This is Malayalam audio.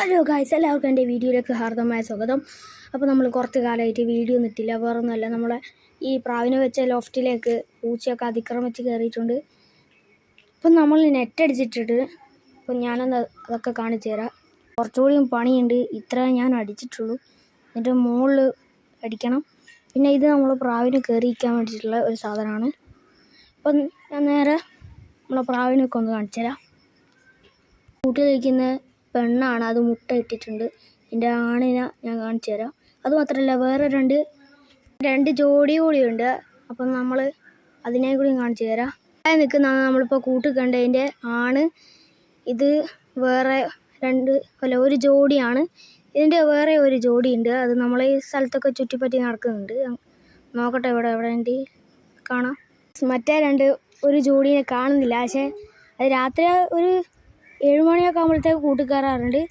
ഹലോ ഗായ്സ്, എല്ലാവർക്കും എൻ്റെ വീഡിയോയിലേക്ക് ഹാർദമായ സ്വാഗതം. അപ്പോൾ നമ്മൾ കുറച്ച് കാലമായിട്ട് വീഡിയോ ഒന്നിട്ടില്ല. വേറൊന്നുമല്ല, നമ്മളെ ഈ പ്രാവിനെ വെച്ച ലോഫ്റ്റിലേക്ക് പൂച്ചയൊക്കെ അതിക്രമിച്ച് കയറിയിട്ടുണ്ട്. അപ്പം നമ്മൾ നെറ്റ് അടിച്ചിട്ടിട്ട് അപ്പം ഞാനൊന്ന് അതൊക്കെ കാണിച്ചു തരാം. കുറച്ചുകൂടിയും പണിയുണ്ട്. ഇത്ര ഞാൻ അടിച്ചിട്ടുള്ളൂ. എന്നിട്ട് മുകളിൽ അടിക്കണം. പിന്നെ ഇത് നമ്മൾ പ്രാവിനെ കയറിയിരിക്കാൻ വേണ്ടിയിട്ടുള്ള ഒരു സാധനമാണ്. അപ്പം ഞാൻ നേരെ നമ്മളെ പ്രാവിനൊക്കെ ഒന്ന് കാണിച്ചു തരാം. കൂട്ടിലിരിക്കുന്ന പെണ്ണാണ്, അത് മുട്ട ഇട്ടിട്ടുണ്ട്. എൻ്റെ ആണിനെ ഞാൻ കാണിച്ചു തരാം. അതുമാത്രമല്ല, വേറെ രണ്ട് ജോഡി കൂടിയുണ്ട്. അപ്പം നമ്മൾ അതിനെ കൂടി കാണിച്ചു തരാം. നിൽക്കുന്നതാണ് നമ്മളിപ്പോൾ കൂട്ട് കണ്ടതിൻ്റെ ആണ്. ഇത് വേറെ ഒരു ജോഡിയാണ്. ഇതിൻ്റെ വേറെ ഒരു ജോഡിയുണ്ട്. അത് നമ്മൾ ഈ സ്ഥലത്തൊക്കെ ചുറ്റിപ്പറ്റി നടക്കുന്നുണ്ട്. നോക്കട്ടെ, എവിടെ ഉണ്ട് കാണാം. മറ്റേ ഒരു ജോഡിയെ കാണുന്നില്ല. പക്ഷേ അത് രാത്രി ഒരു 7 മണിയൊക്കെ ആകുമ്പോഴത്തേക്ക് കൂട്ട് കയറാറുണ്ട്.